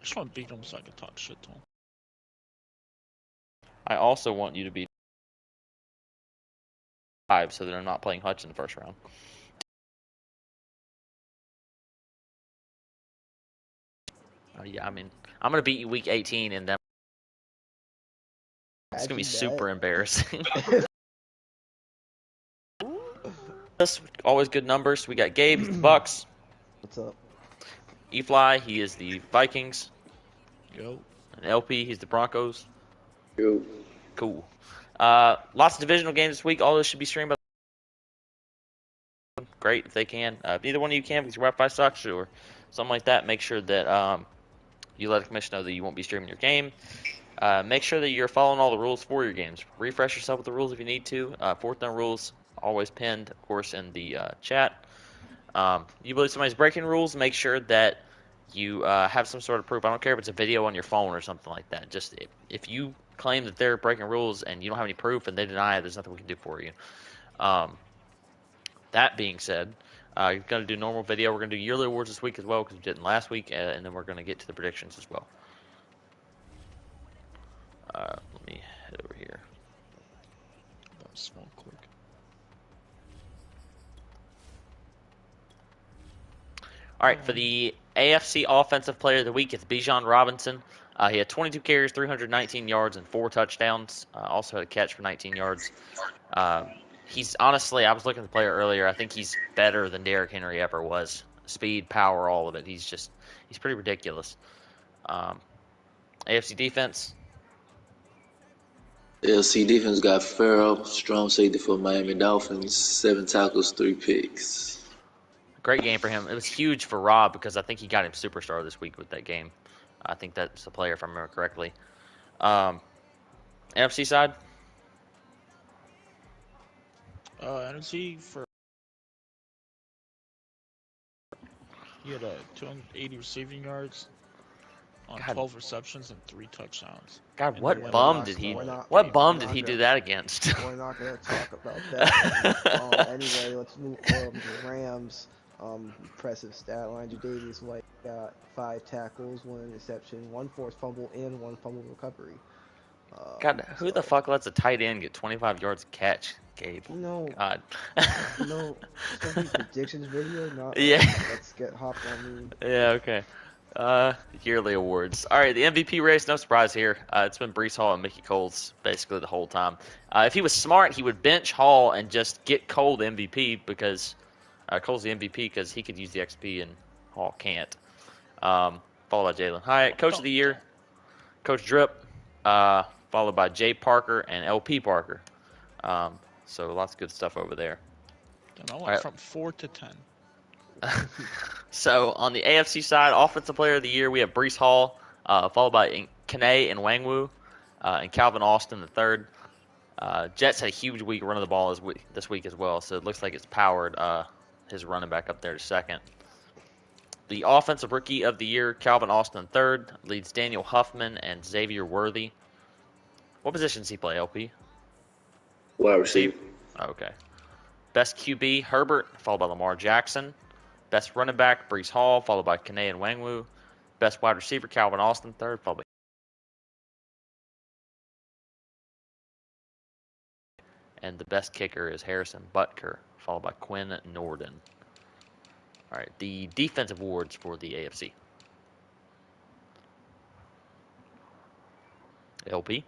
just want to beat them so I can talk shit to them. I also want you to beat 5 so that I'm not playing Hutch in the first round. Yeah, I mean, I'm going to beat you week 18 and then it's going to be super embarrassing. Always good numbers. We got Gabe, he's the Bucks. What's up? Efly, he is the Vikings. Yo. And LP, he's the Broncos. Yo. Cool. Lots of divisional games this week. All those should be streamed by. Great if they can. If neither one of you can because your Wi-Fi sucks or something like that, make sure that you let the commission know that you won't be streaming your game. Make sure that you're following all the rules for your games. Refresh yourself with the rules if you need to. Fourth down rules always pinned, of course, in the chat. You believe somebody's breaking rules, make sure that you have some sort of proof. I don't care if it's a video on your phone or something like that. Just if you claim that they're breaking rules and you don't have any proof and they deny it, there's nothing we can do for you. That being said, you're going to do normal video. We're going to do yearly awards this week as well because we didn't last week, and then we're going to get to the predictions as well. Let me head over here. Small quick. All right, for the AFC Offensive Player of the Week, it's Bijan Robinson. He had 22 carries, 319 yards, and 4 touchdowns. Also had a catch for 19 yards. He's honestly, I was looking at the player earlier. I think he's better than Derrick Henry ever was. Speed, power, all of it. He's pretty ridiculous. AFC defense. AFC defense got Farrell, strong safety for Miami Dolphins, 7 tackles, 3 picks. Great game for him. It was huge for Rob because I think he got him superstar this week with that game. I think that's the player if I remember correctly. NFC side. NFC for he had 280 receiving yards on 12 receptions and 3 touchdowns. God, what bum did he? What bum did he do that against? We're not going to talk about that. Anyway, let's move on to the Rams. Impressive stat line. Jadavius White got 5 tackles, 1 interception, 1 forced fumble, and 1 fumble recovery. God, who the fuck lets a tight end get 25 yards catch, Gabe? No. God. No, it's going to be predictions video, not let's get hopped on me. Yeah, okay. Yearly awards. All right, the MVP race, no surprise here. It's been Breece Hall and Mickey Coles basically the whole time. If he was smart, he would bench Hall and just get Cole the MVP because Cole's the MVP because he could use the XP and Hall can't. Followed by Jalen Hyatt. Coach of the Year, Coach Drip. Followed by Jay Parker and LP Parker. So lots of good stuff over there. I went from 4 to 10. So on the AFC side, Offensive Player of the Year, we have Breece Hall, followed by Kane and Wangwu, and Calvin Austin the third. Jets had a huge week running the ball this week as well, so it looks like it's powered his running back up there to second. The Offensive Rookie of the Year, Calvin Austin third, leads Daniel Huffman and Xavier Worthy. What position does he play, LP? Wide receiver. Okay. Best QB, Herbert, followed by Lamar Jackson. Best running back, Breece Hall, followed by Kane and Wangwu. Best wide receiver, Calvin Austin, third, followed by. And the best kicker is Harrison Butker, followed by Quinn Norden. All right, the defensive awards for the AFC. LP?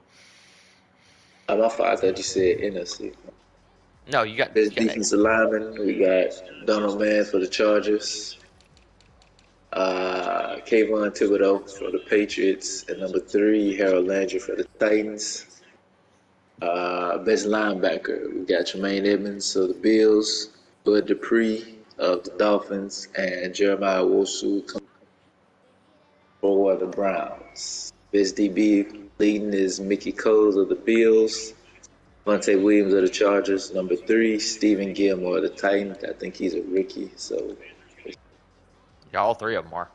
My fault. I thought you said NFC. No, you got Best defensive lineman. We got Donald Mann for the Chargers. Kayvon Thibodeau for the Patriots. And number 3, Harold Landry for the Titans. Best linebacker. We got Tremaine Edmonds of the Bills. Bud Dupree of the Dolphins. And Jeremiah Wosu for the Browns. Best DB leading is Mickey Coles of the Bills. Monte Williams of the Chargers, number 3. Stephen Gilmore of the Titans. I think he's a rookie. So, yeah, all 3 of them are.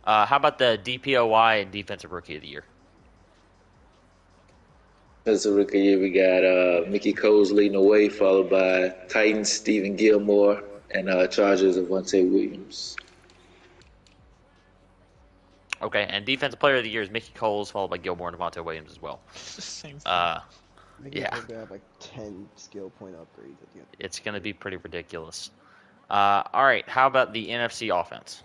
How about the DPOY and Defensive Rookie of the Year? Defensive Rookie of the Year, we got Mickey Coles leading the way, followed by Titans Stephen Gilmore and Chargers of Monte Williams. Okay, and Defensive Player of the Year is Mickey Coles, followed by Gilmore and Devontae Williams as well. Same thing. Uh, I Yeah. think they have like 10 skill point upgrades at the end. it's going to be pretty ridiculous. All right, how about the NFC offense?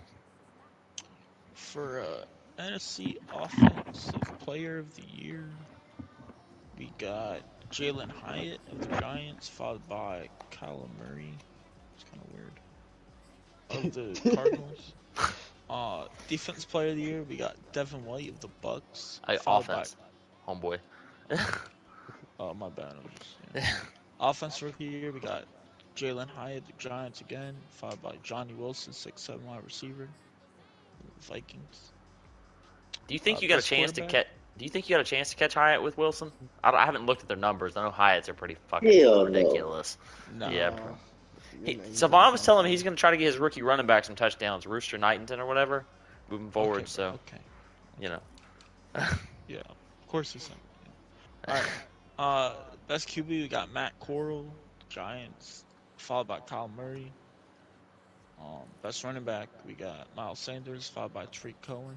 For NFC Offensive Player of the Year, we got Jalen Hyatt of the Giants, followed by Kyler Murray. It's kind of weird. Of the Cardinals. Defensive Player of the Year, we got Devin White of the Bucks, followed Offense, homeboy. by. My bad. I'm just. Offensive Rookie of the Year, we got Jalen Hyatt of the Giants again, followed by Johnny Wilson, 6'7" wide receiver, Vikings. Do you think you got a Best chance to quarterback? catch? Do you think you got a chance to catch Hyatt with Wilson? I haven't looked at their numbers. I know Hyatt's are pretty fucking Hell no. ridiculous. No. Yeah. He's Savon on was telling me he's something. going to try to get his rookie running back some touchdowns, Rooster Knighton or whatever, moving forward. Okay, So, okay. you know. Yeah, of course he's saying. All right. Best QB, we got Matt Corral, Giants, followed by Kyle Murray. Best running back, we got Miles Sanders, followed by Tariq Cohen.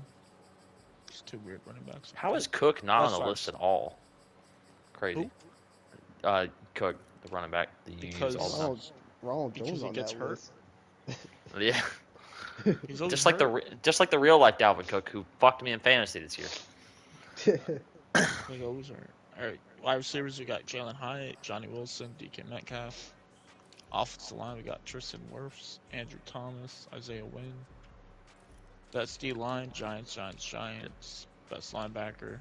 It's two weird running backs. How is Cook not Best on the wide list at all? Crazy. Cook, the running back that you Because- use all the time. Ronald Because Jones he on gets that hurt. list. Yeah. He's always Just like the real life Dalvin Cook who fucked me in fantasy this year. He always hurt. All right. Wide receivers, we got Jalen Hyatt, Johnny Wilson, DK Metcalf. Offensive line, we got Tristan Wirfs, Andrew Thomas, Isaiah Wynn. Best D line, Giants. Best linebacker,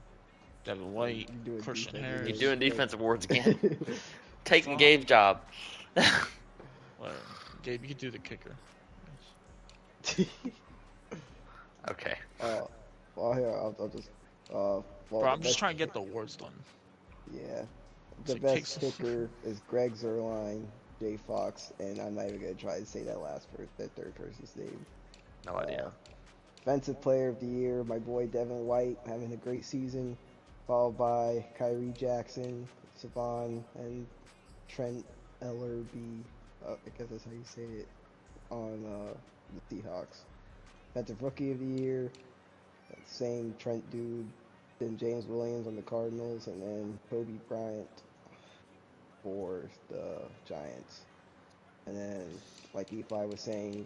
Devin White, You doing Christian defense Harris. You're doing defense awards again. Taking Fine. Gabe's job. Whatever. Gabe, you can do the kicker. Okay. Well, here I'll just. Well, Bro, the I'm just best- trying to get the awards done. Yeah, So the it best takes- kicker is Greg Zerline, Jay Fox, and I'm not even gonna try to say that third person's name. No idea. Defensive Player of the Year, my boy Devin White having a great season, followed by Kyrie Jackson, Savon, and Trent Ellerby. I guess that's how you say it on the Seahawks. Defensive Rookie of the Year, that same Trent dude. Then James Williams on the Cardinals, and then Kobe Bryant for the Giants. And then, like Efly was saying,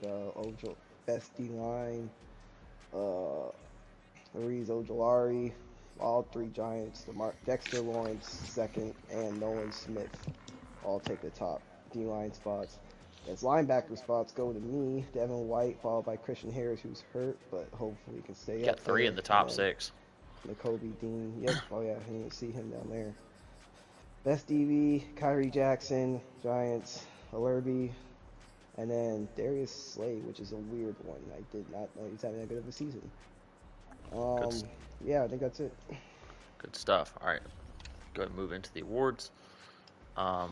best D line, Ariz Ojolari, all three Giants. Dexter Lawrence second, and Nolan Smith all take the top D line spots. As linebacker spots go to me, Devin White, followed by Christian Harris, who's hurt, but hopefully he can stay You up got three there. in the top And then six. N'Kobe Dean. Yep. Oh yeah, I didn't see him down there. Best DB, Kyrie Jackson, Giants, Alerby, and then Darius Slade, which is a weird one. I did not know he's having that good of a season. Yeah, I think that's it. Good stuff. All right. Go ahead and move into the awards. All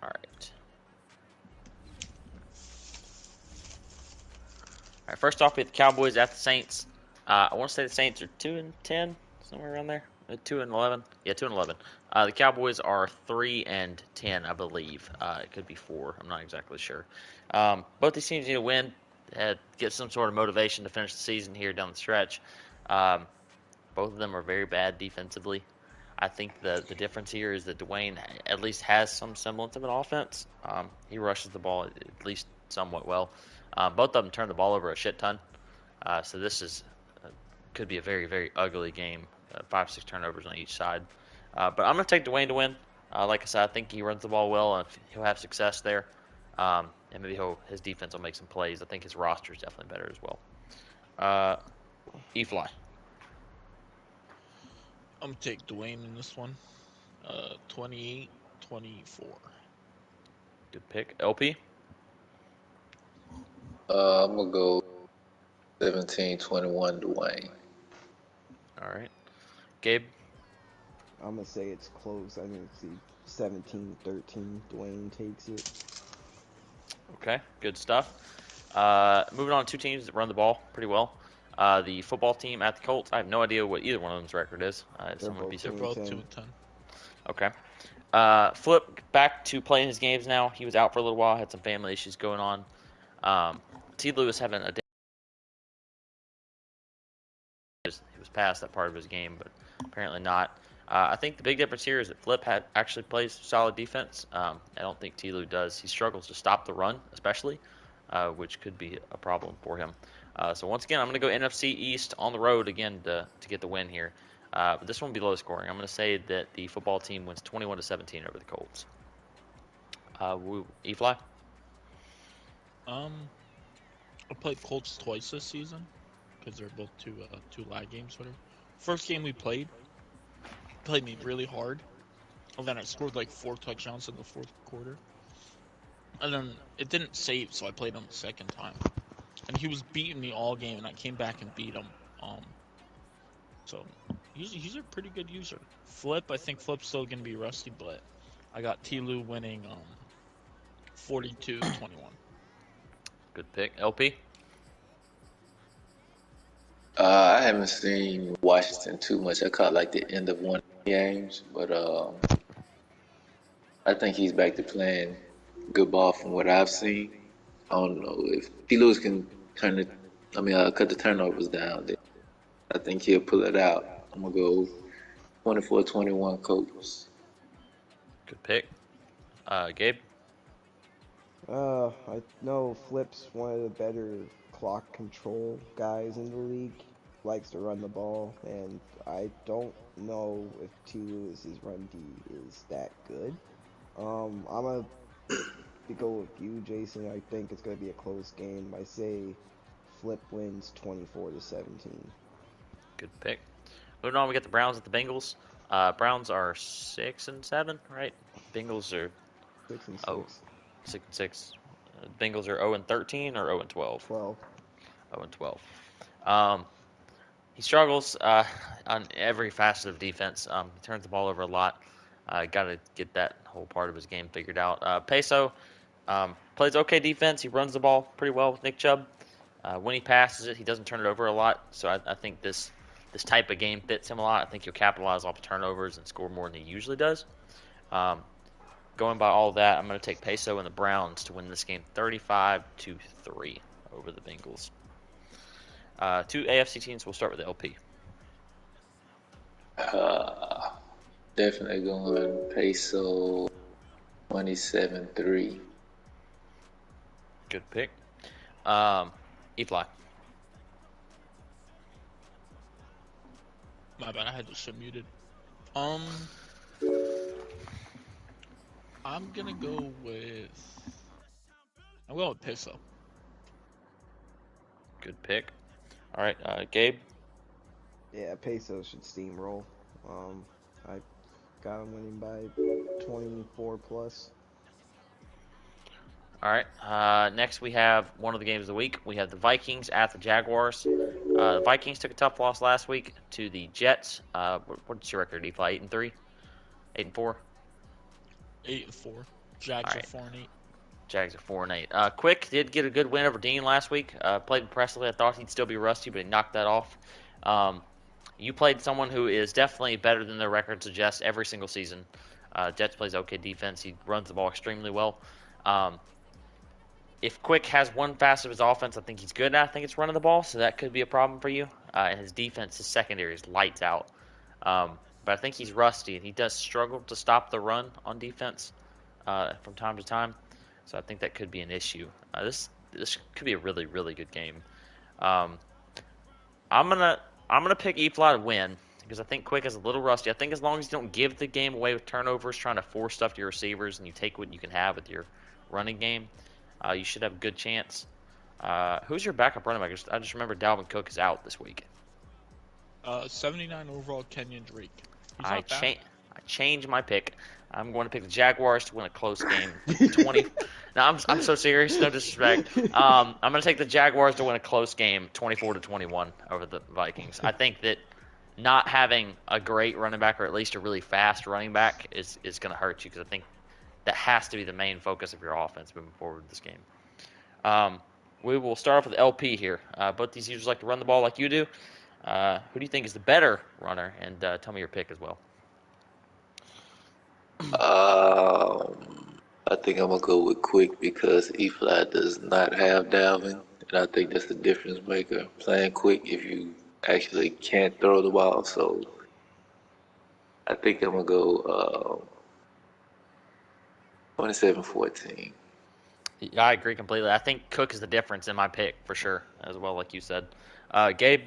right. All right. First off, we have the Cowboys at the Saints. I want to say the Saints are 2-10, somewhere around there. 2-11. Yeah, 2-11. The Cowboys are 3-10, I believe. It could be 4. I'm not exactly sure. Both these teams need to win, get some sort of motivation to finish the season here down the stretch. Both of them are very bad defensively. I think the difference here is that Dwayne at least has some semblance of an offense. He rushes the ball at least somewhat well. Both of them turn the ball over a shit ton. So this could be a very, very ugly game. 5-6 turnovers on each side. But I'm going to take Dwayne to win. Like I said, I think he runs the ball well and he'll have success there. And maybe his defense will make some plays. I think his roster is definitely better as well. Efly. I'm gonna take Dwayne in this one. 28-24. Good pick. LP. I'm gonna go 17-21 Dwayne. All right. Gabe. I'm gonna say it's close. I'm gonna see 17-13. Dwayne takes it. Okay, good stuff. Moving on to two teams that run the ball pretty well. The football team at the Colts. I have no idea what either one of them's record is. Someone would be They're so. both 2-10. 2-10. Okay. Flip back to playing his games now. He was out for a little while, had some family issues going on. T. Lewis having a he was past that part of his game, but apparently not. I think the big difference here is that Flip actually plays solid defense. I don't think T. Lou does. He struggles to stop the run, especially, which could be a problem for him. So once again, I'm going to go NFC East on the road again to get the win here. But this one will be low scoring. I'm going to say that the football team wins 21-17 over the Colts. Efly? I played Colts twice this season because they're both two lag games, whatever. First game we played me really hard, and then I scored like 4 touchdowns in the fourth quarter, and then it didn't save, so I played him the second time, and he was beating me all game, and I came back and beat him. So he's a pretty good user. Flip, I think Flip's still gonna be rusty, but I got T. Lou winning 42-21. Good pick. LP? I haven't seen Washington too much. I caught like the end of one of the games, but I think he's back to playing good ball from what I've seen. I don't know if T. Lewis can cut the turnovers down. Then I think he'll pull it out. I'm gonna go 24-21 Colts. Good pick. Gabe? I know Flip's one of the better clock control guys in the league. Likes to run the ball, and I don't know if T. Lewis's run D is that good. I'm gonna go with you, Jason. I think it's gonna be a close game. I say Flip wins 24-17. Good pick. Moving on, we got the Browns at the Bengals. Browns are 6-7, right? Bengals are 6-6. 6-6. Bengals are 0-13 or 0-12. 12. 0-12. He struggles on every facet of defense. He turns the ball over a lot. Got to get that whole part of his game figured out. Peso plays okay defense. He runs the ball pretty well with Nick Chubb. When he passes it, he doesn't turn it over a lot. So I think this type of game fits him a lot. I think he'll capitalize off the turnovers and score more than he usually does. Going by all that, I'm going to take Peso and the Browns to win this game 35-3 over the Bengals. 2 AFC teams. We'll start with the LP. Definitely going Peso 27-3. Good pick. Efly. My bad, I had this shit muted. I'm going with Peso. Good pick. All right, Gabe. Yeah, Peso should steamroll. I got him winning by 24 plus. All right. Next, we have one of the games of the week. We have the Vikings at the Jaguars. The Vikings took a tough loss last week to the Jets. What's your record, Efly? 8-3? 8-4? 8-4. Jags are 4-8. Jags are 4-8. Quick did get a good win over Dean last week. Played impressively. I thought he'd still be rusty, but he knocked that off. You played someone who is definitely better than their record suggests every single season. Jets plays okay defense. He runs the ball extremely well. If Quick has one facet of his offense, I think he's good at. I think it's running the ball, so that could be a problem for you. And his defense, his secondary is lights out. But I think he's rusty, and he does struggle to stop the run on defense from time to time. So I think that could be an issue. This could be a really, really good game. I'm gonna pick Efly to win because I think Quick is a little rusty. I think as long as you don't give the game away with turnovers, trying to force stuff to your receivers, and you take what you can have with your running game, you should have a good chance. Who's your backup running back? I just remember Dalvin Cook is out this week. 79 overall, Kenyon Drake. I changed my pick. I'm going to pick the Jaguars to win a close game. 20. No, I'm so serious. No disrespect. I'm going to take the Jaguars to win a close game, 24-21 over the Vikings. I think that not having a great running back, or at least a really fast running back, is going to hurt you, because I think that has to be the main focus of your offense moving forward in this game. We will start off with LP here. Both these users like to run the ball like you do. Who do you think is the better runner? And tell me your pick as well. I think I'm gonna go with Quick because Efly does not have Dalvin, and I think that's the difference maker. Playing Quick, if you actually can't throw the ball. So I think I'm gonna go 27-14. I agree completely. I think Cook is the difference in my pick for sure, as well, like you said. Gabe,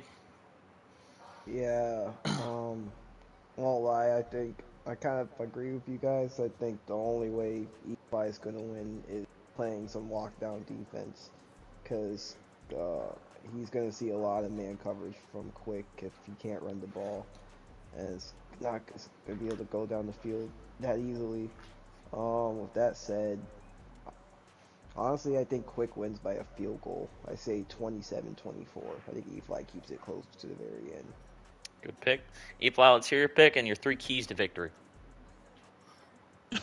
Yeah, won't lie, I think I kind of agree with you guys. I think the only way Efly is going to win is playing some lockdown defense, because he's going to see a lot of man coverage from Quick if he can't run the ball, and it's not going to be able to go down the field that easily. With that said, honestly, I think Quick wins by a field goal. I say 27-24. I think Efly keeps it close to the very end. good pick. Efly, let's hear your pick and your 3 keys to victory. I'm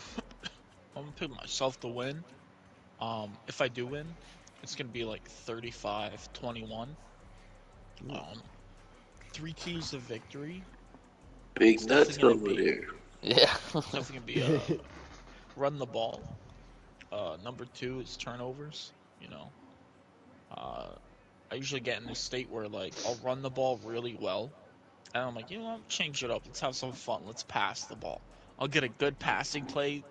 gonna pick myself to win. If I do win, it's gonna be like 35-21. Um, 3 keys to victory. Big It's nuts definitely gonna over be there. Yeah. run the ball. Number 2 is turnovers. You know, I usually get in this state where like I'll run the ball really well, and I'm like, you know what, change it up. Let's have some fun. Let's pass the ball. I'll get a good passing play,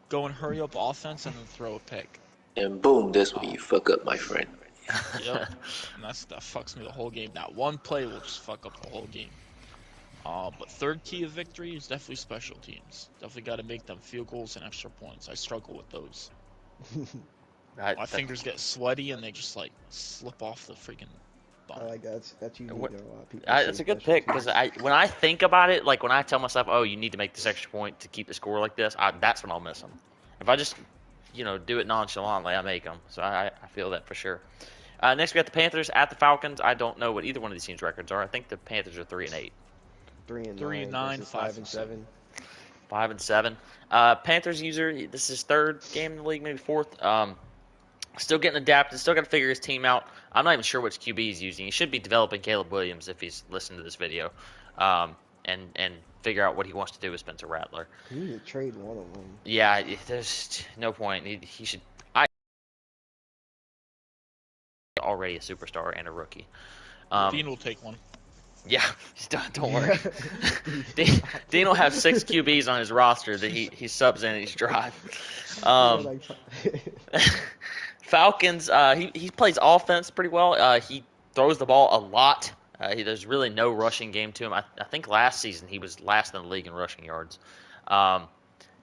go and hurry up offense, and then throw a pick. And boom, that's where Um, you fuck up, my friend. yep, and that fucks me the whole game. That one play will just fuck up the whole game. But third key of victory is definitely special teams. Definitely got to make them field goals and extra points. I struggle with those. My fingers get sweaty and they just like slip off the freaking I bump. like that. That's unique. What- A lot of people say That's a good special pick because teams. when I think about it, like when I tell myself, "Oh, you need to make this extra point to keep the score like this," that's when I'll miss them. If I just, do it nonchalantly, I make them. So I feel that for sure. Next, we got the Panthers at the Falcons. I don't know what either one of these teams' records are. I think the Panthers are 3-8, 3-9 3-9, versus 5-7. 5-7. Panthers user, this is his 3rd game in the league, maybe 4th. Still getting adapted. Still got to figure his team out. I'm not even sure which QB he's using. He should be developing Caleb Williams if he's listening to this video, and figure out what he wants to do with Spencer Rattler. He need to trade one of them. Yeah, there's no point. He should. I already a superstar and a rookie. Dean will take one. Yeah, don't worry. Dean will have 6 QBs on his roster that he subs in each drive. Falcons, he plays offense pretty well. He throws the ball a lot. There's really no rushing game to him. I think last season he was last in the league in rushing yards.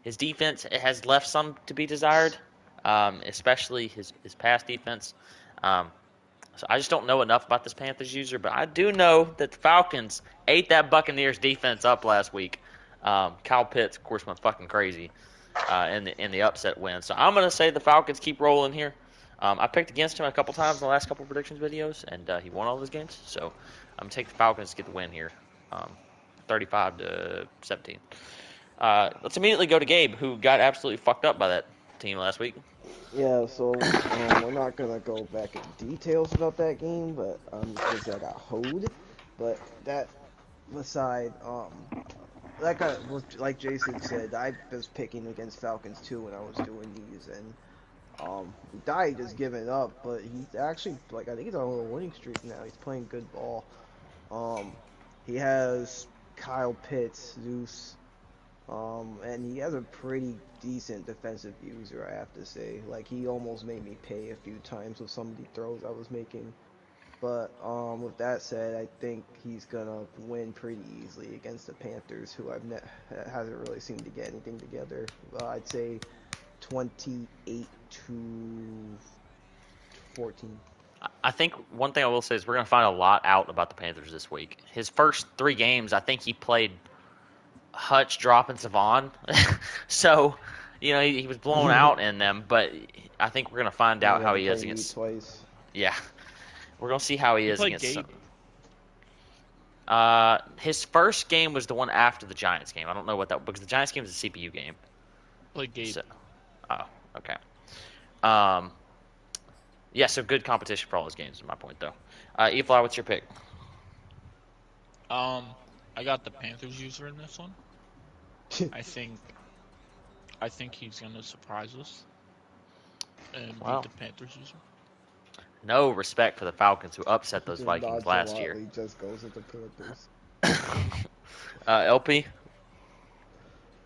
His defense has left some to be desired, especially his pass defense. So I just don't know enough about this Panthers user, but I do know that the Falcons ate that Buccaneers defense up last week. Kyle Pitts, of course, went fucking crazy in the upset win. So I'm going to say the Falcons keep rolling here. I picked against him a couple times in the last couple predictions videos, and he won all those games. So I'm going to take the Falcons to get the win here, 35-17. Let's immediately go to Gabe, who got absolutely fucked up by that team last week. Yeah, so we're not gonna go back in details about that game, but just gonna say I got hoed. But that aside, like Jason said, I was picking against Falcons too when I was doing these, and Dye just giving up, but he's actually I think he's on a little winning streak now. He's playing good ball. He has Kyle Pitts, Zeus. And he has a pretty decent defensive user, I have to say. Like, he almost made me pay a few times with some of the throws I was making. But with that said, I think he's gonna win pretty easily against the Panthers, who hasn't really seemed to get anything together. I'd say 28-14. I think one thing I will say is we're going to find a lot out about the Panthers this week. His first 3 games, I think he played Hutch, Drop, and Savon. So, he was blown out in them, but I think we're going to find out how he is against. Twice. Yeah. We're going to see how he is played against. Gabe. His first game was the one after the Giants game. I don't know what that because the Giants game was a CPU game. Played Gabe. So, okay. Yeah, so good competition for all his games is my point, though. Efly, what's your pick? I got the Panthers user in this one. I think he's gonna surprise us and beat the Panthers user. no respect for the Falcons who upset those Just Vikings last year. nonchalantly just goes with the Panthers. LP,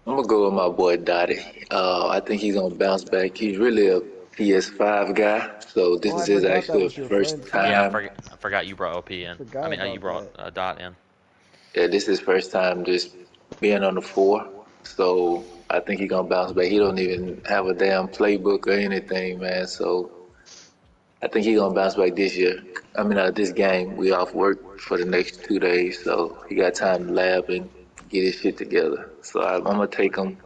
I'm gonna go with my boy Dottie. I think he's gonna bounce back. He's really a PS5 guy, so this Oh, is I his forgot that actual was your first friend too. yeah, time. I forgot you brought OP in. Forgot You about brought that. Dot in. Yeah, this is his first time just being on the floor. So I think he's gonna bounce back. He don't even have a damn playbook or anything, man. So I think he's gonna bounce back this year. This game. We off work for the next 2 days, so he got time to lab and get his shit together. So I'm gonna take him.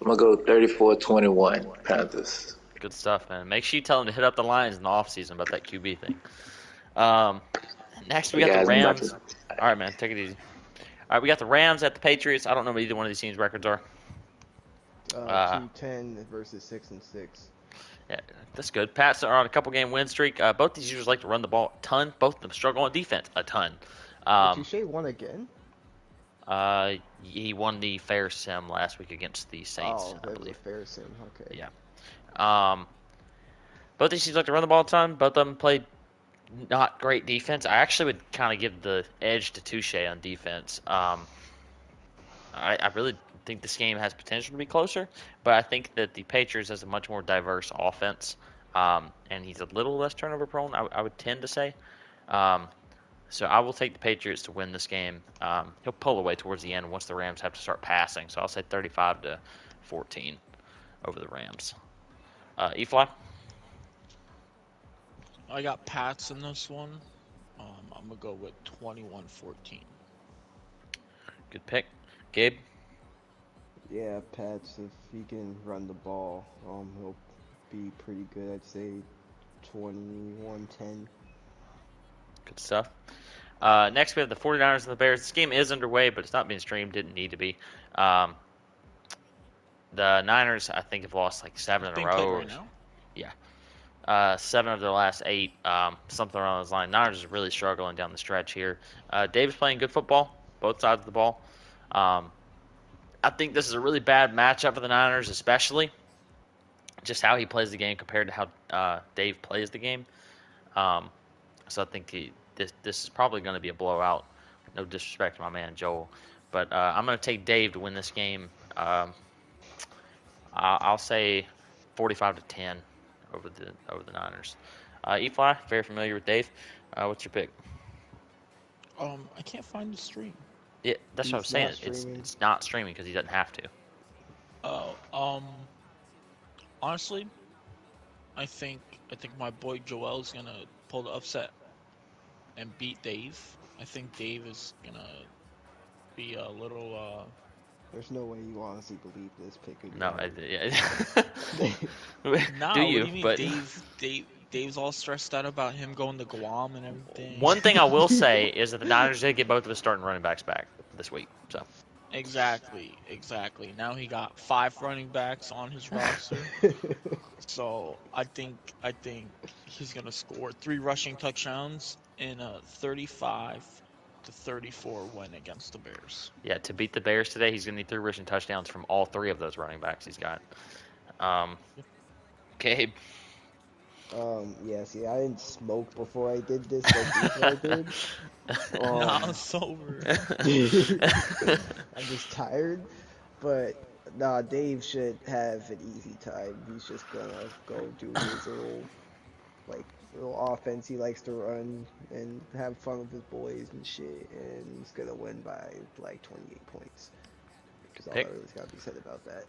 I'm gonna go 34-21 Panthers. Good stuff, man. Make sure you tell him to hit up the Lions in the offseason about that QB thing. Um, next we Hey got the guys, I'm about to. Rams. All right, man, take it easy. All right, we got the Rams at the Patriots. I don't know what either one of these teams' records are. 2-10 versus 6-6. Yeah, that's good. Pats are on a couple-game win streak. Both these users like to run the ball a ton. Both of them struggle on defense a ton. Touche won again? He won the fair sim last week against the Saints, Oh, I that was a believe. fair sim. Okay. Yeah. Both these teams like to run the ball a ton. Both of them played not great defense. I actually would kind of give the edge to Touche on defense. I really think this game has potential to be closer, but I think that the Patriots has a much more diverse offense, and he's a little less turnover prone, I would tend to say. So I will take the Patriots to win this game. He'll pull away towards the end once the Rams have to start passing, so I'll say 35-14 over the Rams. Efly? I got Pats in this one. I'm gonna go with 21-14. Good pick. Gabe? Yeah, Pats, if he can run the ball, he'll be pretty good. I'd say 21-10. Good stuff. Next, we have the 49ers and the Bears. This game is underway, but it's not being streamed. Didn't need to be. The Niners, I think, have lost like 7 in a Being row. played right now. Yeah. 7 of their last 8, something around those lines. Niners is really struggling down the stretch here. Dave's playing good football, both sides of the ball. I think this is a really bad matchup for the Niners, especially just how he plays the game compared to how Dave plays the game. So I think this is probably going to be a blowout. No disrespect to my man Joel, but I'm going to take Dave to win this game. I'll say 45-10 over the Niners. Efly, very familiar with Dave. What's your pick? I can't find the stream. Yeah, that's what I was He's saying. not streaming. It's not streaming because he doesn't have to. Oh, honestly, I think my boy Joel's gonna pull the upset and beat Dave. I think Dave is gonna be a little. There's no way you honestly believe this pick could be No, right. Nah, do what you? do you mean, But Dave's all stressed out about him going to Guam and everything. one thing I will say is that the Niners did get both of his starting running backs back this week. So Exactly. Now he got 5 running backs on his roster. So I think he's gonna score 3 rushing touchdowns in a 35-34 win against the Bears. yeah, to beat the Bears today, he's going to need 3 rushing touchdowns from all 3 of those running backs he's got. Gabe. Yeah, see, I didn't smoke before I did this like I did. Nah, I'm sober. I'm just tired, but nah, Dave should have an easy time. He's just gonna go do his little offense he likes to run and have fun with his boys and shit, and he's gonna win by like 28 points. Because all that really's gotta be said about that.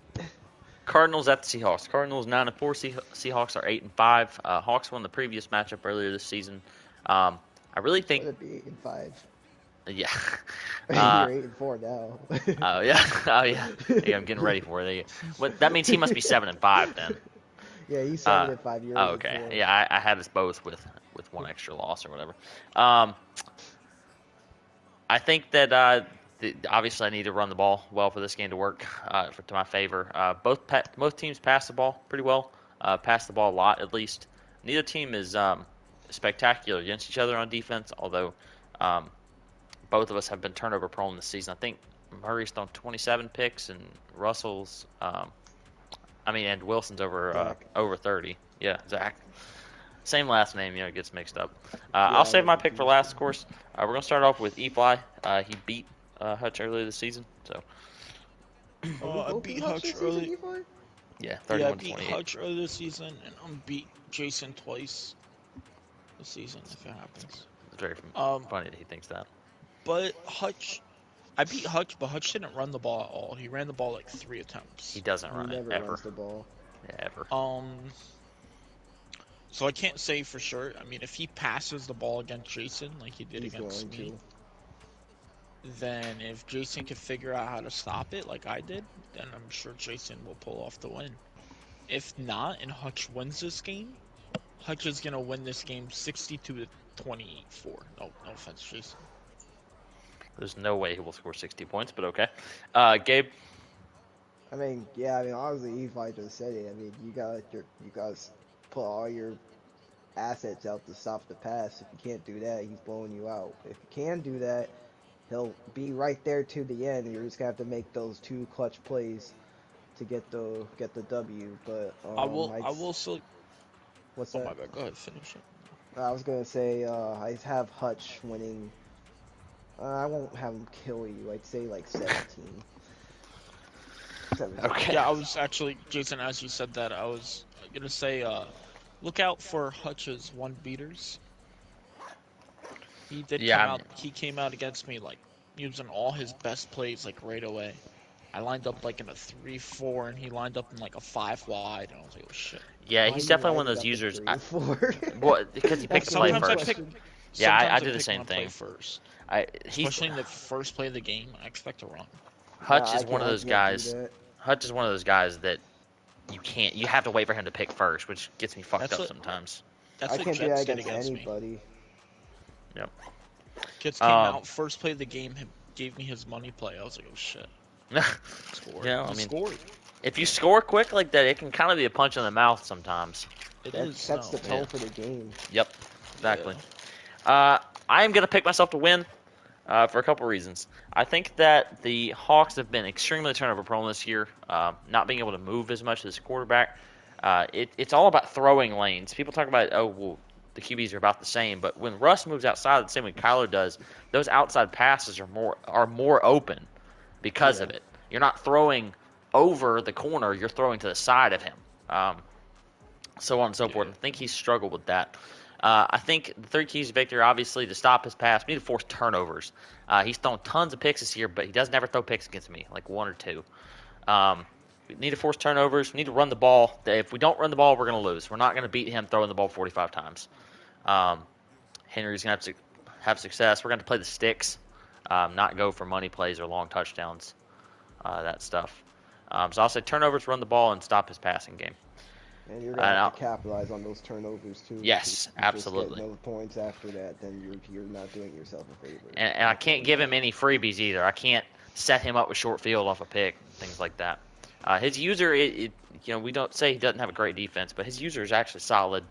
Cardinals at the Seahawks. Cardinals 9-4. Seahawks are 8-5. Hawks won the previous matchup earlier this season. I really think. It'd be 8-5. Yeah. You're 8-4 now. Oh yeah. Yeah, I'm getting ready for it. That means he must be 7-5 then. Yeah, he's 7-5. You're 8-4. Okay. Yeah, I had us both with one extra loss or whatever. I think that obviously I need to run the ball well for this game to work to my favor. Both teams pass the ball pretty well. Pass the ball a lot at least. Neither team is spectacular against each other on defense, although both of us have been turnover prone this season. I think Murray's thrown 27 picks and Russell's and Wilson's over 30. Yeah, Zach. Same last name, it gets mixed up. Yeah, I'll save I my get pick for confused. last, of course. We're going to start off with Efly. He beat Hutch earlier this season. So, Oh, we I both beat beat Hutch Hutch this season, early. E5? yeah, Yeah, I 31 to beat 28. Hutch early this season, and I'm beat Jason twice this season if it happens. It's very Um, funny that he thinks that. but I beat Hutch, but Hutch didn't run the ball at all. He ran the ball like 3 He attempts. doesn't He run it, never ever. runs the ball. Yeah, ever. So I can't say for sure. I mean, if he passes the ball against Jason like he did He's against going me, to. then if Jason can figure out how to stop it like I did, then I'm sure Jason will pull off the win. If not, and Hutch wins this game, Hutch is gonna win this game 62 to 24. No offense, Jason. There's no way he will score 60 points, but okay. Gabe? I mean, honestly, E5 just said it. I mean, you guys put all your assets out to stop the pass. If you can't do that, he's blowing you out. If you can do that, he'll be right there to the end. You're just gonna have to make those 2 clutch plays to get the W. But I will still. what's Oh that? my bad. Go ahead, finish it. I was gonna say I have Hutch winning. I won't have him kill you. I'd say like 17. 17. Okay. Yeah, I was actually, Jason, as you said that, I was gonna say, look out for Hutch's one beaters. He did Yeah, come out. He came out against me like using all his best plays like right away. I lined up like in a 3-4, and he lined up in like a 5 wide, and I was like, oh shit. yeah, Why he's you definitely one of lining those up in users. 3 and 4? Well, because he picks That's the the play main Sometimes I first. pick. question. Yeah, I Sometimes do the pick same my play thing. first, He's especially in the first play of the game. I expect to run. Hutch I is one can't. of I those can't do guys. that. Hutch is one of those guys that you have to wait for him to pick first, which gets me fucked That's up what sometimes. that's I what can't do that Jets did against against me. anybody. Yep. Jets came out first play of the game. Gave me his money play. I was like, oh shit. Scored. I He mean, scored. if you score quick like that, it can kind of be a punch in the mouth sometimes. It That is. sets the No. tone Yeah. for the game. Yep, exactly. Yeah. I am going to pick myself to win for a couple reasons. I think that the Hawks have been extremely turnover prone this year, not being able to move as much as quarterback. It's all about throwing lanes. People talk about, oh, well, the QBs are about the same, but when Russ moves outside the same way Kyler does, those outside passes are more open because of it. You're not throwing over the corner; you're throwing to the side of him. So on and so forth. I think he's struggled with that. I think the 3 keys to victory, obviously, to stop his pass, we need to force turnovers. He's thrown tons of picks this year, but he does never throw picks against me, like 1 or 2. We need to force turnovers. We need to run the ball. If we don't run the ball, we're going to lose. We're not going to beat him throwing the ball 45 times. Henry's going to have success. We're going to play the sticks, not go for money plays or long touchdowns, that stuff. So I'll say turnovers, run the ball, and stop his passing game. And you're gonna have to capitalize on those turnovers too. Yes, if you absolutely. Just get no points after that, then you're not doing yourself a favor. And I can't give him any freebies either. I can't set him up with short field off a pick, things like that. His user, we don't say he doesn't have a great defense, but his user is actually solid.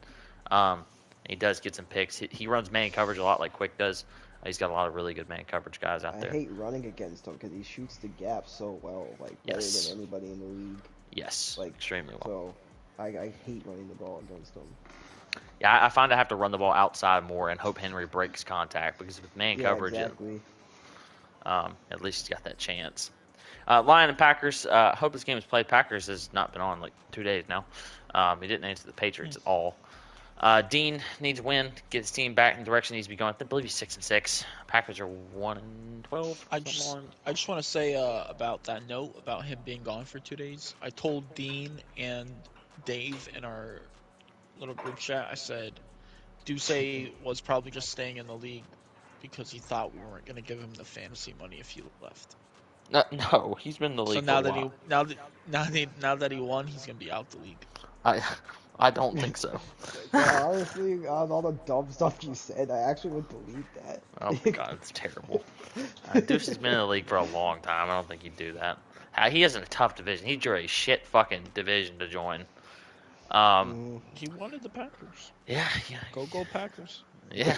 He does get some picks. He runs man coverage a lot like Quick does. He's got a lot of really good man coverage guys out there. I hate running against him because he shoots the gap so well, like better than anybody in the league. Yes, like extremely well. So I hate running the ball against him. Yeah, I find I have to run the ball outside more and hope Henry breaks contact because with man coverage, exactly. At least he's got that chance. Lion and Packers. Hope this game is played. Packers has not been on like 2 days now. He didn't answer the Patriots at all. Dean needs a win to get his team back in the direction he needs to be going. I believe he's 6-6. Packers are 1-12. I just want to say about that note about him being gone for 2 days. I told Dean and Dave in our little group chat. I said Duce was probably just staying in the league because he thought we weren't going to give him the fantasy money if he left. No, he's been in the league. So now for a while. now that he won, he's going to be out the league. I don't think so. Honestly, on all the dumb stuff you said, I actually would believe that. Oh my god, it's terrible. Deuce has been in the league for a long time. I don't think he'd do that. He is in a tough division. He drew a shit fucking division to join. He wanted the Packers. Yeah. Go Packers. Yeah.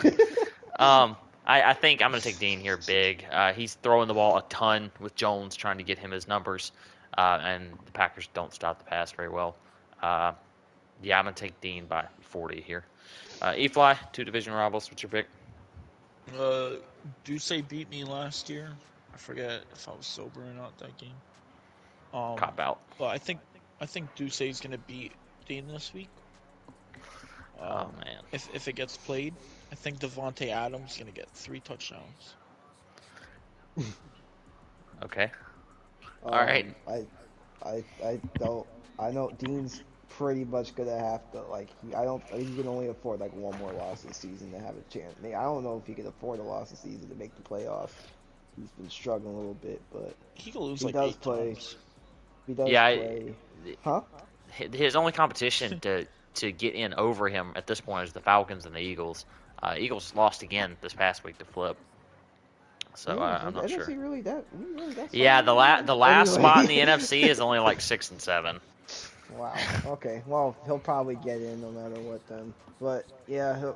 I think I'm going to take Dean here big. He's throwing the ball a ton with Jones trying to get him his numbers, and the Packers don't stop the pass very well. Yeah, I'm going to take Dean by 40 here. Efly, 2 division rivals. What's your pick? Duce beat me last year. I forget if I was sober or not that game. Cop out. But I think Duce is gonna beat Dean this week. Oh man. If it gets played, I think Devontae Adams is gonna get 3 touchdowns. Okay. All right. I don't. I know Dean's pretty much gonna have to I don't. I think he can only afford like one more loss this season to have a chance. I don't know if he can afford a loss this season to make the playoffs. He's been struggling a little bit, but He could lose he like does 8 play. times. He does Yeah. play. Huh? His only competition to get in over him at this point is the Falcons and the Eagles. Eagles lost again this past week to Flip. So I'm not sure. Really that Yeah, solid? the last Anyway. spot in the NFC is only like 6 and 7. Wow. Okay. Well, he'll probably get in no matter what then. But yeah,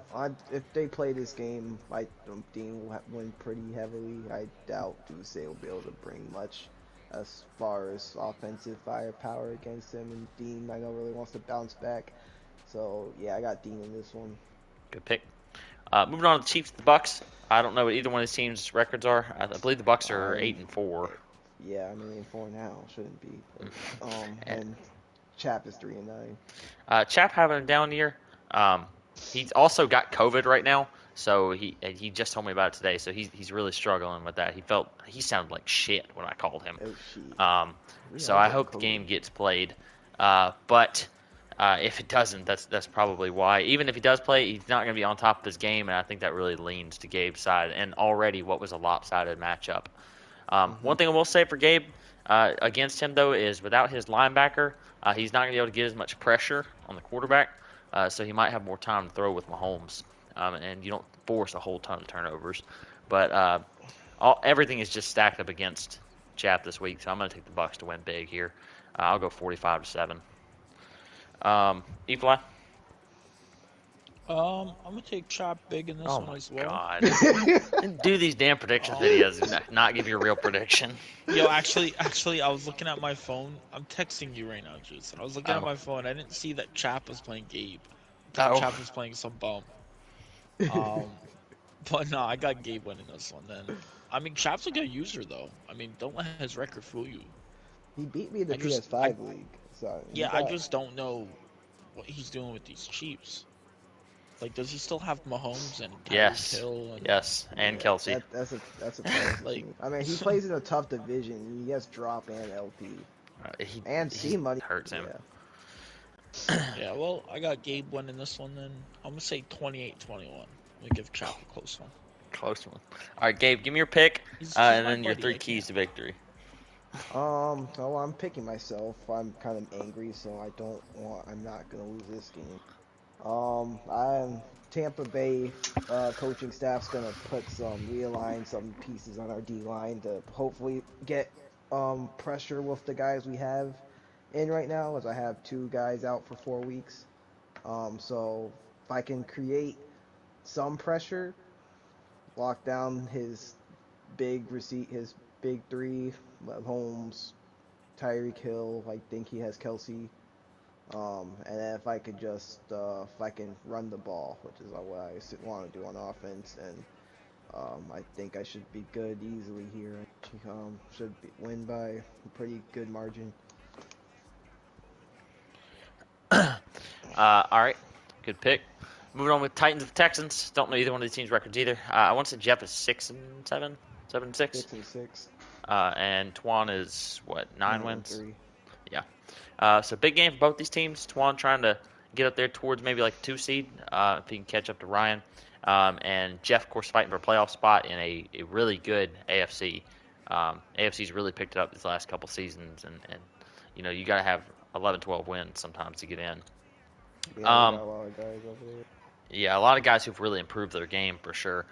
if they play this game, I think Dean will win pretty heavily. I doubt Duce will be able to bring much as far as offensive firepower against him. And Dean, I know, really wants to bounce back. So yeah, I got Dean in this one. Good pick. Moving on to the Chiefs, the Bucks. I don't know what either one of these teams' records are. I believe the Bucks are 8 and 4. Yeah, I mean 4 now shouldn't be. But, and and Chap is 3 and 9. Chap having a down year. He's also got COVID right now, so he just told me about it today. So he's really struggling with that. He sounded like shit when I called him. Oh shit. So I hope the game gets played. But if it doesn't, that's probably why. Even if he does play, he's not going to be on top of his game, and I think that really leans to Gabe's side. And already, what was a lopsided matchup. One thing I will say for Gabe against him though is without his linebacker, he's not going to be able to get as much pressure on the quarterback. So he might have more time to throw with Mahomes, and you don't force a whole ton of turnovers. But everything is just stacked up against Chap this week, so I'm going to take the Bucks to win big here. I'll go 45-7. Efly? I'm gonna take Chop big in this Oh one my as well. god! Do these damn prediction videos, not give you a real prediction. Yo, actually, I was looking at my phone. I'm texting you right now, Jason. I was looking at Oh. my phone. I didn't see that Chap was playing Gabe. I thought Chap was playing some bum. But no, I got Gabe winning this one then. I mean, Chap's a good user though. I mean, don't let his record fool you. He beat me in the PS5 league. So yeah, I just don't know what he's doing with these Chiefs. Like, does he still have Mahomes and Yes. Hill? And Kelsey. That's a like. I mean, he plays in a tough division. He has drop and LP and C money hurts him. Yeah, well, I got Gabe winning this one then. I'm gonna say 28-21. I'm gonna give Chap a close one. Close one. All right, Gabe, give me your pick, and then your 3 keys to victory. So I'm picking myself. I'm kind of angry, so I'm not gonna lose this game. I'm Tampa Bay coaching staff's gonna realign some pieces on our D line to hopefully get pressure with the guys we have in right now, as I have 2 guys out for 4 weeks. So if I can create some pressure, lock down his big 3, Holmes, Tyreek Hill. I think he has Kelsey. And then if I could if I can run the ball, which is what I want to do on offense, and I think I should be good easily here. Should win by a pretty good margin. All right, good pick. Moving on with Titans of Texans. Don't know either one of these teams' records either. I want to say Jeff is 6 and 7, 7 and 6. 6 and 6. And Twan is what, 9 wins? 3. Yeah. So big game for both these teams. Twan trying to get up there towards maybe like 2 seed if he can catch up to Ryan. And Jeff, of course, fighting for a playoff spot in a really good AFC. AFC's really picked it up these last couple seasons, and you know, you got to have 11, 12 wins sometimes to get in. Yeah, got a lot of guys over there. Yeah, a lot of guys who've really improved their game for sure.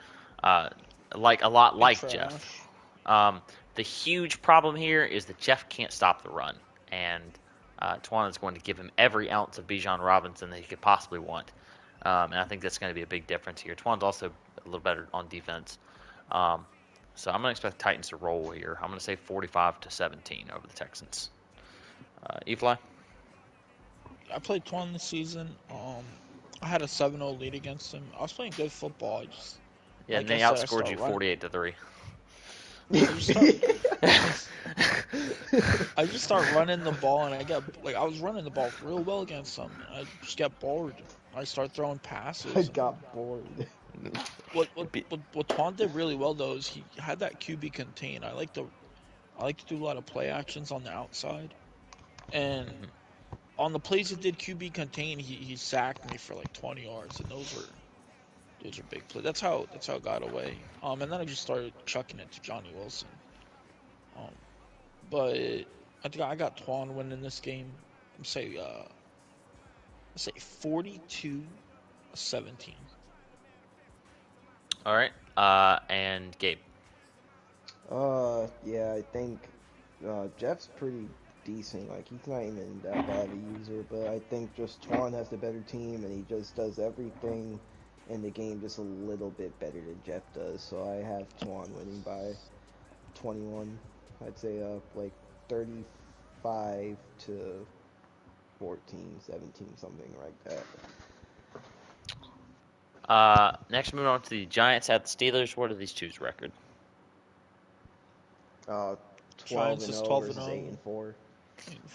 Like Jeff. The huge problem here is that Jeff can't stop the run, and Twan is going to give him every ounce of Bijan Robinson that he could possibly want. And I think that's going to be a big difference here. Twan's also a little better on defense. So I'm going to expect the Titans to roll here. I'm going to say 45-17 over the Texans. Efly? I played Twan this season. I had a 7-0 lead against him. I was playing good football. Yeah, and Like I they said, I outscored start you running. 48-3. I just start. I just start running the ball, and I was running the ball real well against them. I just get bored. I start throwing I passes, and got bored. what Twan did really well though is he had that QB contain. I like to do a lot of play actions on the outside, and Mhm. on the plays he did QB contain, he sacked me for like 20 yards, and those are big plays. That's how it got away. And then I just started chucking it to Johnny Wilson. Um, but I think I got Twan winning this game. I'm say let's say 42-17. All right. And Gabe. Yeah, I think Jeff's pretty decent. Like he's not even that bad of a user, but I think just Twan has the better team, and he just does everything in the game just a little bit better than Jeff does. So I have Twan winning by 21. I'd say like 35 to 14, 17, something like that. Next, moving on to the Giants at the Steelers. What are these two's record? Uh, 12 Giants and is 0 12 and versus 8 0. and 4.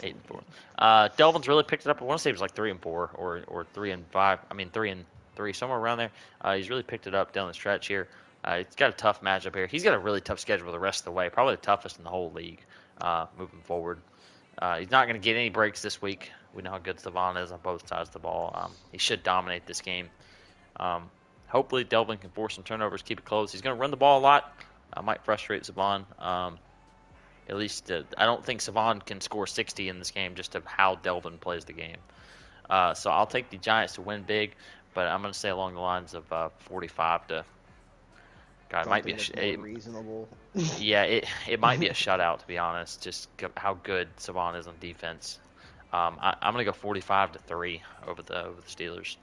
8 and 4. Yeah. Delvin's really picked it up. I want to say it was like 3 and 4 or 3 and 5. I mean 3 and 3, somewhere around there. He's really picked it up down the stretch here. He's got a tough matchup here. He's got a really tough schedule the rest of the way. Probably the toughest in the whole league moving forward. He's not going to get any breaks this week. We know how good Savon is on both sides of the ball. He should dominate this game. Um, Hopefully, Delvin can force some turnovers, keep it close. He's going to run the ball a lot. Might frustrate Savon. At least, I don't think Savon can score 60 in this game just of how Delvin plays the game. So I'll take the Giants to win big, but I'm going to say along the lines of 45 to. God, it might be Something that's more reasonable. yeah, it might be a shutout to be honest. Just how good Savon is on defense. I'm going to go 45-3 over the Steelers.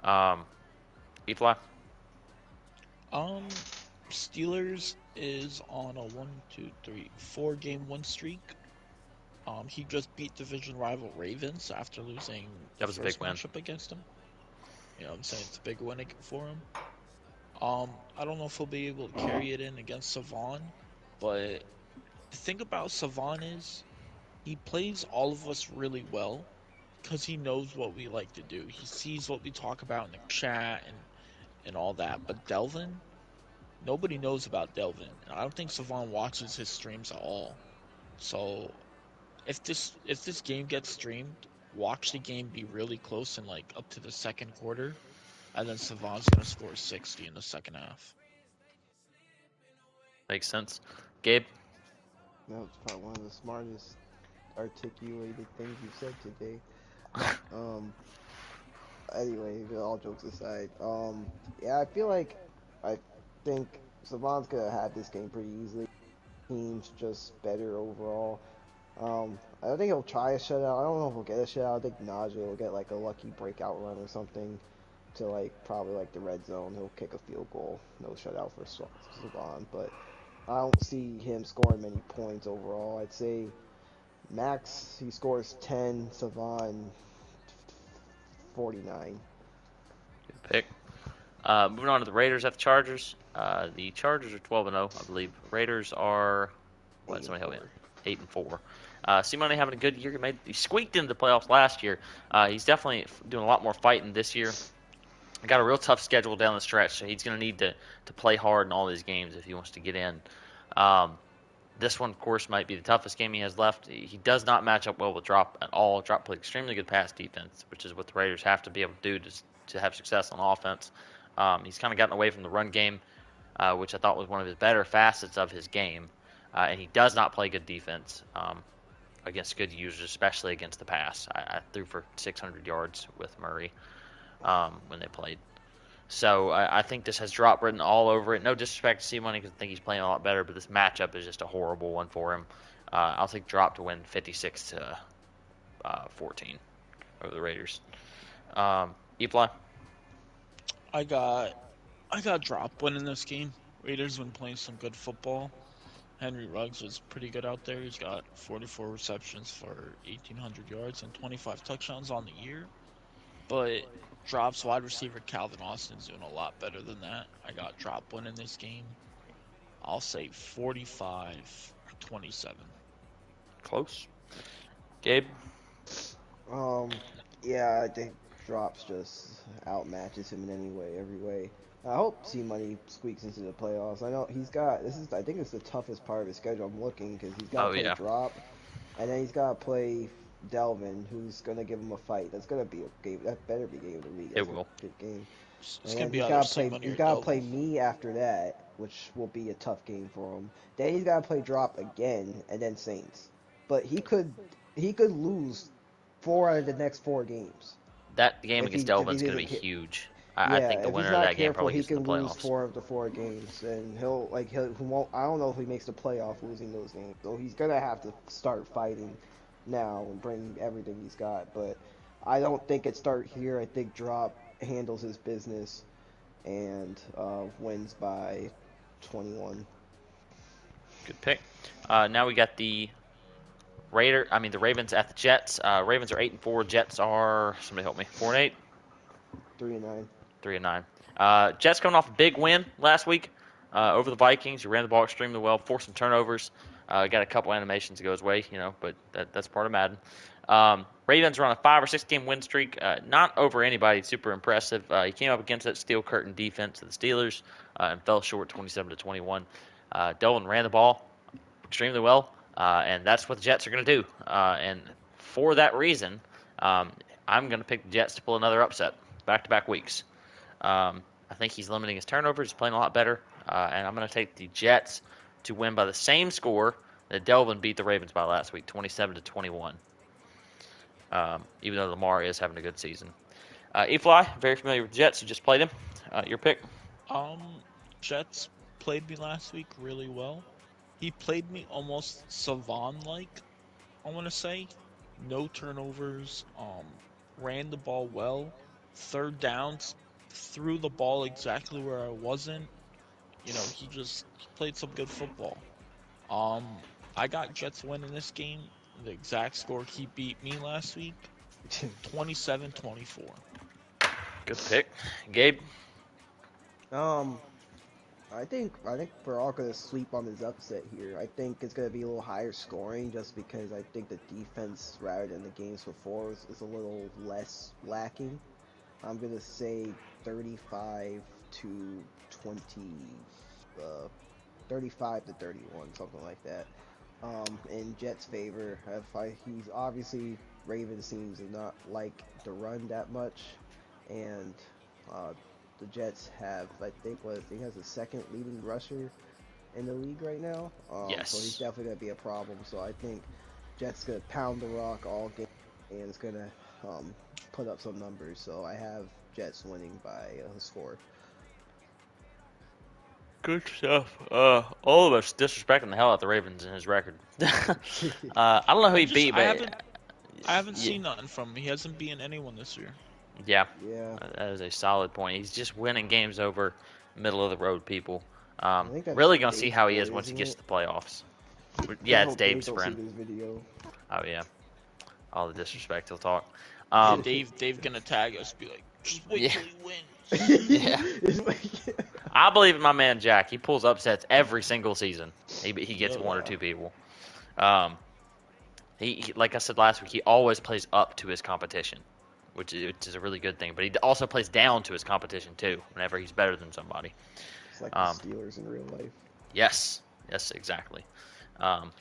Efly? Um, Steelers is on a 4 game win streak. He just beat division rival Ravens after losing the That was a big first win. matchup against him. You know what I'm saying? It's a big win for him. I don't know if he'll be able to carry it in against Savon, but the thing about Savon is he plays all of us really well because he knows what we like to do. He sees what we talk about in the chat and all that. But Delvin, nobody knows about Delvin. I don't think Savon watches his streams at all. So if this game gets streamed, watch the game be really close and like up to the second quarter, and then Savon's gonna score 60 in the second half. Makes sense. Gabe? That was probably one of the smartest articulated things you've said today. Um, anyway, all jokes aside, yeah, I think Savant's gonna have this game pretty easily. Team's just better overall. I don't think he'll try a shutout. I don't know if he'll get a shutout. I think Najee will get like a lucky breakout run or something to like probably like the red zone. He'll kick a field goal. No shutout for Savant, but I don't see him scoring many points overall. I'd say max he scores 10, Savant 49. Good pick. Moving on to the Raiders at the Chargers. The Chargers are 12-0, I believe. Raiders are what? 8 and Somebody help me 4. out. 8-4. Simone having a good year. He squeaked into the playoffs last year. He's definitely doing a lot more fighting this year. Got a real tough schedule down the stretch, so he's going to need to play hard in all these games if he wants to get in. This one, of course, might be the toughest game he has left. He does not match up well with Drop at all. Drop played extremely good pass defense, which is what the Raiders have to be able to do to have success on offense. He's kind of gotten away from the run game, which I thought was one of his better facets of his game. And he does not play good defense against good users, especially against the pass. I threw for 600 yards with Murray when they played. So I think this has Drop written all over it. No disrespect to C-Money because I think he's playing a lot better, but this matchup is just a horrible one for him. I'll take Drop to win 56-14 over the Raiders. Efly? I got Drop winning this game. Raiders been playing some good football. Henry Ruggs was pretty good out there. He's got 44 receptions for 1,800 yards and 25 touchdowns on the year. but Drop's wide receiver Calvin Austin's doing a lot better than that. I got Drop winning this game. I'll say 45-27. Close. Gabe? Yeah, I think Drops just outmatches him in any way, every way. I hope C Money squeaks into the playoffs. I know he's got I think it's the toughest part of his schedule. I'm looking because he's got to Oh, play yeah. Drop, and then he's got to play Delvin, who's gonna give him a fight. That's gonna be a game. That better be game of the week. It That's will. a good game. It's And gonna then be he's either got to C play. Money He's or got to play Delvin. me after that, which will be a tough game for him. Then he's got to play Drop again, and then Saints. But he could lose 4 out of the next 4 games That game if against he Delvin's going to be doesn't. huge. I Yeah, think the if he's winner of not that game careful, probably he gets in can the lose playoffs. 4 of the 4 games, and he won't. I don't know if he makes the playoff losing those games. So he's gonna have to start fighting now and bring everything he's got. But I don't think it start here. I think Drop handles his business and wins by 21. Good pick. Now we got the Ravens at the Jets. Ravens are 8-4. Jets are, somebody help me, 4-8. 3-9. 3-9. Jets coming off a big win last week over the Vikings. You ran the ball extremely well, forced some turnovers. Got a couple animations to go his way, but that's part of Madden. Ravens are on a 5 or 6 game win streak. Not over anybody super impressive. He came up against that steel curtain defense of the Steelers and fell short 27-21. Dolan ran the ball extremely well, and that's what the Jets are going to do. And for that reason, I'm going to pick the Jets to pull another upset back-to-back weeks. I think he's limiting his turnovers. He's playing a lot better. And I'm going to take the Jets to win by the same score that Delvin beat the Ravens by last week, 27-21. Even though Lamar is having a good season. Efly, very familiar with the Jets. You just played him. Your pick? Jets played me last week really well. He played me almost Savan-like, I want to say. No turnovers, ran the ball well. Third downs, threw the ball exactly where I wasn't. He just played some good football. I got Jets winning this game. The exact score he beat me last week, 27-24. Good pick. Gabe? um, I think we're all gonna sleep on this upset here. I think it's gonna be a little higher scoring just because I think the defense rather than the games before is a little less lacking. I'm gonna say 35 to 20, 35 to 31, something like that. In Jets' favor, he's obviously Ravens seems to not like to run that much, and uh, the Jets have he has the second leading rusher in the league right now. So he's Yes. definitely gonna be a problem. So I think Jets gonna pound the rock all game and it's gonna um, put up some numbers. So I have Jets winning by a score. Good stuff. All of us disrespecting the hell out of the Ravens in his record. I don't know who I he just beat, but I haven't yeah, seen nothing from him. He hasn't beaten anyone this year. yeah, Yeah, that is a solid point. He's just winning games over middle of the road people. I think that's Really gonna see Dave's how he boy, is once he isn't gets it? to the playoffs. I Yeah, it's hope Dave Dave's don't see friend. this video. Oh yeah, all the disrespect he'll talk. Yeah, Um, Dave gonna tag us, be like, just wait yeah, till he wins. yeah. It's like, I believe in my man Jack. He pulls upsets every single season. He gets Yep. one or yeah. two people. Um, like I said last week, he always plays up to his competition, which is a really good thing. But he also plays down to his competition too. Whenever he's better than somebody. It's like the Um, Steelers in real life. yes, exactly. Um,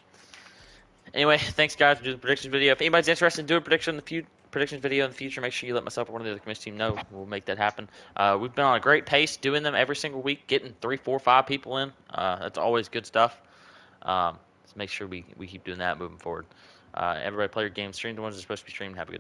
anyway, thanks guys for doing the predictions video. If anybody's interested in doing predictions video in the future, make sure you let myself or one of the other commission team know. We'll make that happen. We've been on a great pace doing them every single week, getting 3, 4, 5 people in. That's always good stuff. So make sure we keep doing that moving forward. Everybody play your game, stream the ones that are supposed to be streamed. Have a good